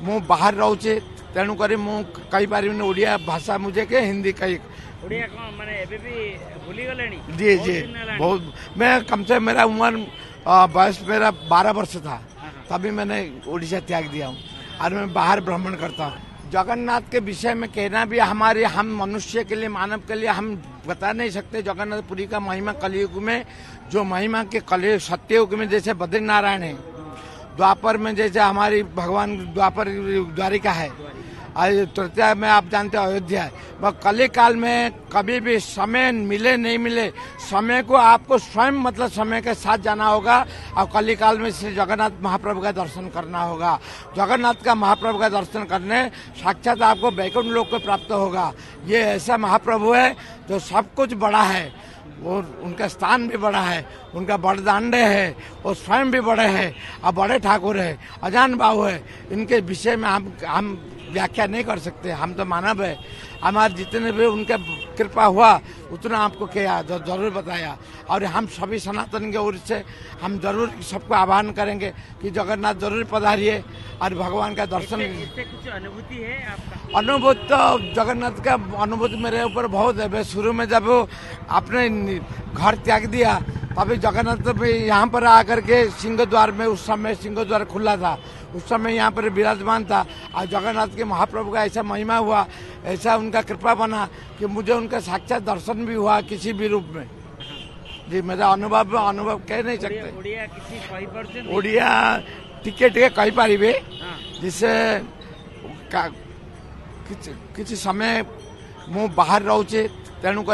मु बाहर रोचे तेणुक कही पारि ओडिया भाषा मुझे के हिंदी कही ओडिया कौन माने एबे भी भूली गलेनी जी जी बहुत मैं कम से मेरा उम्र बयस मेरा 12 वर्ष था तभी मैंने उड़ीसा त्याग दिया हूँ और मैं बाहर भ्रमण करता हूँ। जगन्नाथ के विषय में कहना भी हमारे हम मनुष्य के लिए मानव के लिए हम बता नहीं सकते। जगन्नाथपुरी का महिमा कलयुग में जो महिमा के कलयुग सत्ययुग में जैसे बद्रीनारायण है, द्वापर में जैसे हमारी भगवान द्वापर द्वारिका है, तृतीया में आप जानते हैं अयोध्या है। वह कली काल में कभी भी समय मिले नहीं मिले, समय को आपको स्वयं मतलब समय के साथ जाना होगा और कली काल में श्री जगन्नाथ महाप्रभु का दर्शन करना होगा। जगन्नाथ का महाप्रभु का दर्शन करने साक्षात आपको वैकुंठ लोक को प्राप्त होगा। ये ऐसा महाप्रभु है जो सब कुछ बड़ा है और उनका स्थान भी बड़ा है, उनका बड़दांडे है और स्वयं भी बड़े हैं और बड़े ठाकुर है, अजान बाहु है। इनके विषय में हम व्याख्या नहीं कर सकते। हम तो मानव है, हमारे जितने भी उनका कृपा हुआ उतना आपको किया जरूर बताया। और हम सभी सनातन के ओर से हम जरूर सबको आह्वान करेंगे कि जगन्नाथ जरूर पधारिए और भगवान का दर्शन। इससे कुछ अनुभूति है आपका? अनुभूति तो जगन्नाथ का अनुभूति मेरे ऊपर बहुत है। शुरू में जब आपने घर त्याग दिया तभी जगन्नाथ भी यहाँ पर आकर के सिंह द्वार में, उस समय सिंह द्वार खुला था, उस समय यहाँ पर विराजमान था। और जगन्नाथ के महाप्रभु का ऐसा महिमा हुआ, ऐसा उनका कृपा बना कि मुझे उनका साक्षात दर्शन भी हुआ किसी भी रूप में। जी मेरा अनुभव कह नहीं सकते। ओडिया किसी कही परसेंट ओडिया टिके टिके कही पारिबे, जिससे किसी समय मु बाहर रोचे तेणुक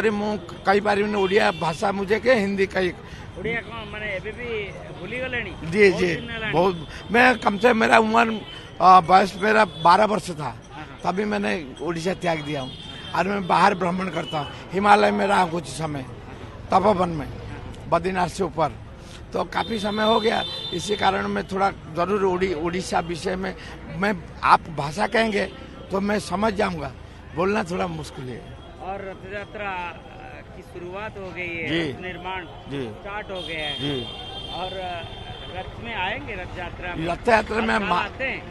कही पारि ओडिया भाषा मुझे के हिंदी कही। ओडिया कौन माने एबे भी भूली गलेनी जी जी बहुत मैं कम से मेरा उम्र बयस मेरा 12 वर्ष था तभी मैंने उड़ीसा त्याग दिया हूँ और मैं बाहर भ्रमण करता हूँ। हिमालय में रहा कुछ समय, तपोवन में, बद्रीनाथ से ऊपर, तो काफी समय हो गया। इसी कारण मैं थोड़ा जरूर उड़ीसा विषय में मैं आप भाषा कहेंगे तो मैं समझ जाऊंगा, बोलना थोड़ा मुश्किल है। और रथ यात्रा की शुरुआत हो गई है, रथ निर्माण स्टार्ट हो गया है जी। और रथ में आएंगे, रथ यात्रा में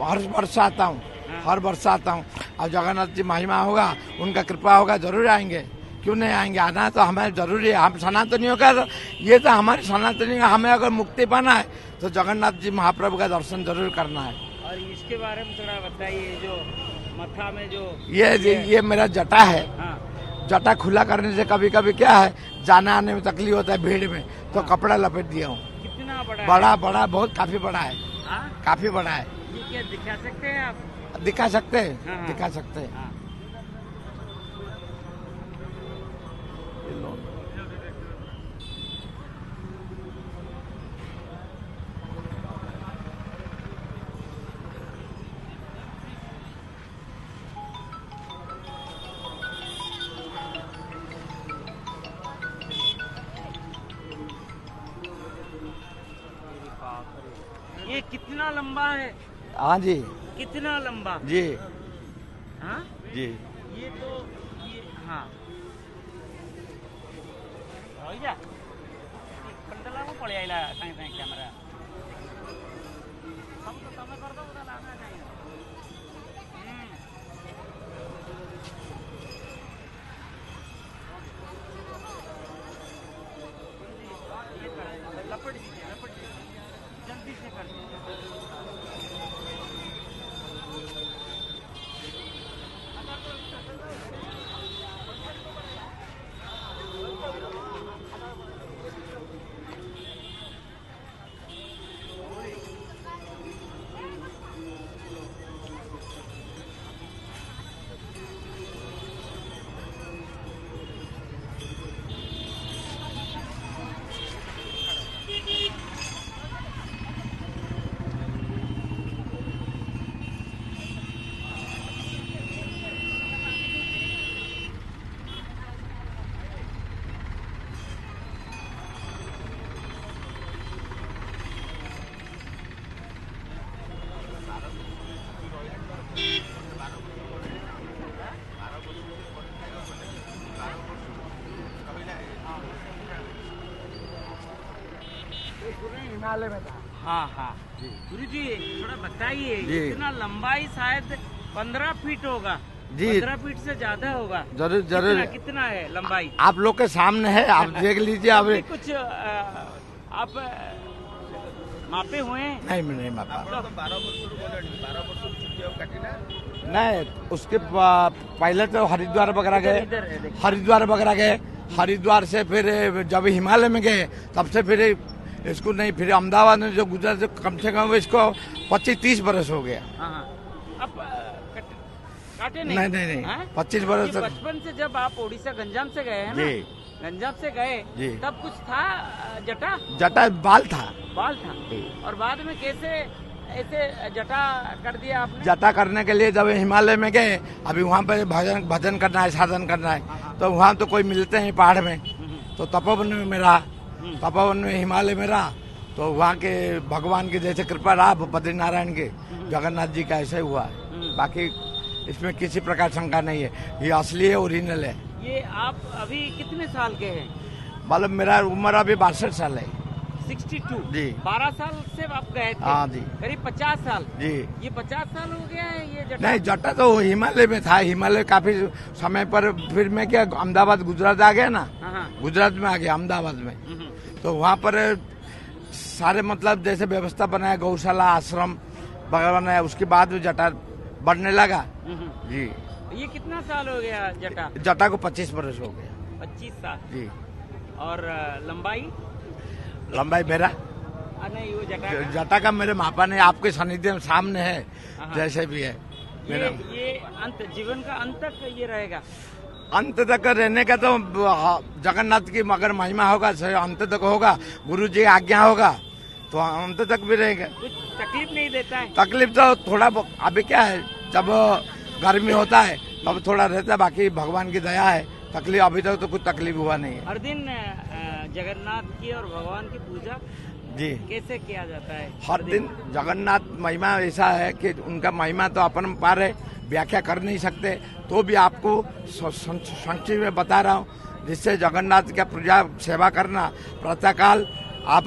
हर वर्ष आता हूँ, हर वर्ष आता हूँ। और जगन्नाथ जी महिमा होगा, उनका कृपा होगा, जरूर आएंगे। क्यों नहीं आएंगे? आना तो हमें जरूरी है। हम सनातनियों का ये तो हमारे सनातनियों का, हमें अगर मुक्ति पाना है तो जगन्नाथ जी महाप्रभु का दर्शन जरूर करना है। और इसके बारे में थोड़ा बताइए, जो मथा में जो ये मेरा जटा है। जटा खुला करने से कभी कभी क्या है, जाने आने में तकलीफ होता है भीड़ में, तो कपड़ा लपेट दिया हूँ। कितना बड़ा बहुत काफी बड़ा है। काफी बड़ा है। ये क्या दिखा सकते हैं आप? दिखा सकते हैं, दिखा सकते हैं। ये कितना लंबा है? हाँ जी। कितना लंबा? जी हाँ जी। ये तो ये हाँ भैया कंडला को पड़े आइला साइं साइं कैमरा हम तो समय कर दो उधर लाना चाहिए। लपट दीजिए जल्दी से कर दीजिए। हिमालय में था। हाँ हाँ गुरुजी थोड़ा बताइए, जी। इतना लंबाई शायद 15 फीट होगा जी। 15 फीट से ज्यादा होगा। जरूर जरूर कितना है लंबाई? आप लोग के सामने है, आप देख लीजिए। आप अभी कुछ आप मापे हुए हैं? नहीं, मैं नहीं मापा। तो 12 नहीं, उसके पहले तो हरिद्वार वगैरह गए, इधर है, देखिए। हरिद्वार वगैरह गए। हरिद्वार से फिर जब हिमालय में गए तब से फिर इसको नहीं, फिर अहमदाबाद में जो गुजरात, कम से कम इसको 25-30 बरस हो गया। हाँ। अब काटे नहीं नहीं नहीं, हाँ? 25 बरस ये तक। बचपन से जब आप उड़ीसा गंजाम से गए हैं ना, जी। गंजाम से गए जी। तब कुछ था जटा जटा बाल था। बाल था, जी। और बाद में कैसे ऐसे जटा कर दिया आपने? जटा करने के लिए जब हिमालय में गए, अभी वहाँ पे भजन करना है, साधन करना है, तो वहाँ तो कोई मिलते हैं पहाड़ में, तो तपोवन में रहा, तपोवन में हिमालय में रहा, तो वहाँ के भगवान की जैसे कृपा रहा, बद्रीनारायण के, जगन्नाथ जी का ऐसे हुआ है। बाकी इसमें किसी प्रकार शंका नहीं है, ये असली है, ओरिजिनल है। ये आप अभी कितने साल के हैं? मतलब मेरा उम्र अभी 62 साल है। 62 जी। 12 साल से आप गए थे? हाँ जी। करीब 50 साल। जी। ये 50 साल हो गया है ये जटा? नहीं, जटा तो हिमालय में था, हिमालय काफी समय पर, फिर मैं क्या अहमदाबाद गुजरात आ गया ना, हाँ। गुजरात में आ गया, अहमदाबाद में, तो वहाँ पर सारे मतलब जैसे व्यवस्था बनाया, गौशाला, आश्रम वगैरह बनाया, उसके बाद में जटा बढ़ने लगा। जी। ये कितना साल हो गया जटा? जटा को 25 बरस हो गया। 25 साल। जी। और लंबाई? लंबाई मेरा नहीं, वो जटा का? जटा का मेरे मापा नहीं, आपके सानिध्य में सामने है, जैसे भी है मेरा। ये अंत, जीवन का अंत तक ये रहेगा? अंत तक रहने का तो जगन्नाथ की मगर महिमा होगा, अंत तक होगा, गुरु जी आज्ञा होगा तो अंत तक भी रहेगा। कुछ तकलीफ नहीं देता है? तकलीफ तो थोड़ा अभी क्या है, जब गर्मी होता है तब थोड़ा रहता है, बाकी भगवान की दया है, तकलीफ अभी तक तो कुछ तकलीफ हुआ नहीं है। हर दिन जगन्नाथ की और भगवान की पूजा जी। कैसे किया जाता है? हर दिन जगन्नाथ महिमा ऐसा है कि उनका महिमा तो अपन पार है, व्याख्या कर नहीं सकते, तो भी आपको संक्षिप्त में बता रहा हूँ, जिससे जगन्नाथ का पूजा सेवा करना प्रातःकाल आप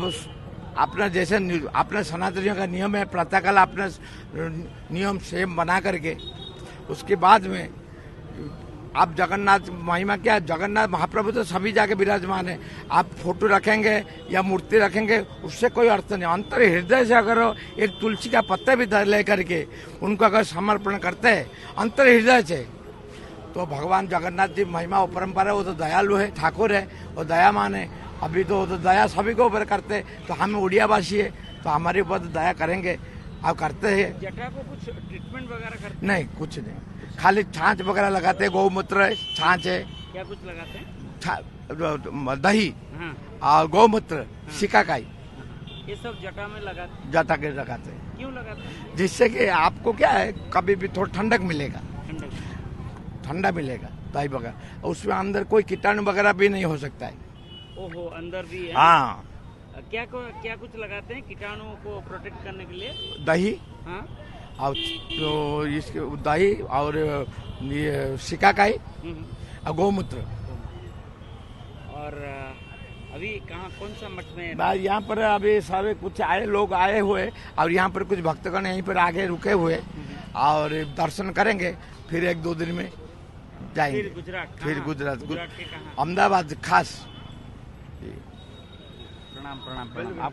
अपना जैसे अपने सनातनियों का नियम है, प्रातःकाल अपने नियम सेम बना करके उसके बाद में आप जगन्नाथ महिमा क्या है, जगन्नाथ महाप्रभु तो सभी जाके विराजमान है, आप फोटो रखेंगे या मूर्ति रखेंगे उससे कोई अर्थ नहीं। अंतर हृदय से अगर एक तुलसी का पत्ता भी ले करके उनको अगर समर्पण करते हैं अंतर हृदय से, तो भगवान जगन्नाथ जी महिमा और परंपरा है, वो तो दयालु है, ठाकुर है, वो दयामान है। अभी तो दया सभी को ऊपर करते, तो हम उड़िया वासी है तो हमारे ऊपर तो दया करेंगे, आप करते हैं। जटा को कुछ ट्रीटमेंट वगैरह करते? नहीं, कुछ नहीं, खाली छाछ वगैरह लगाते हैं, गौमूत्र है, छाछ है। क्या कुछ लगाते हैं? दही हाँ। और गौमूत्र, सिकाकाई, ये सब जटा में लगाते? जटा के लगाते हैं, क्यों लगाते हैं? जिससे कि आपको क्या है, कभी भी थोड़ा ठंडक मिलेगा, ठंडक, ठंडा मिलेगा दही वगैरह, उसमें अंदर कोई कीटाणु वगैरह भी नहीं हो सकता है। ओहो, अंदर भी है? हाँ। क्या कुछ लगाते हैं कीटाणुओं को प्रोटेक्ट करने के लिए? दही, हाँ। और तो इसके दही और ये सिकाकाई और गौमूत्र। और अभी कहाँ, कौन सा मठ में? यहाँ पर अभी सारे कुछ लोग आए हुए, और यहाँ पर कुछ भक्तगण यहीं पर आगे रुके हुए और दर्शन करेंगे, फिर 1-2 दिन में जाएंगे। फिर गुजरात? फिर कहाँ? गुजरात गुजरात के कहाँ? अहमदाबाद खास। प्रणाम प्रणाम प्रणाम।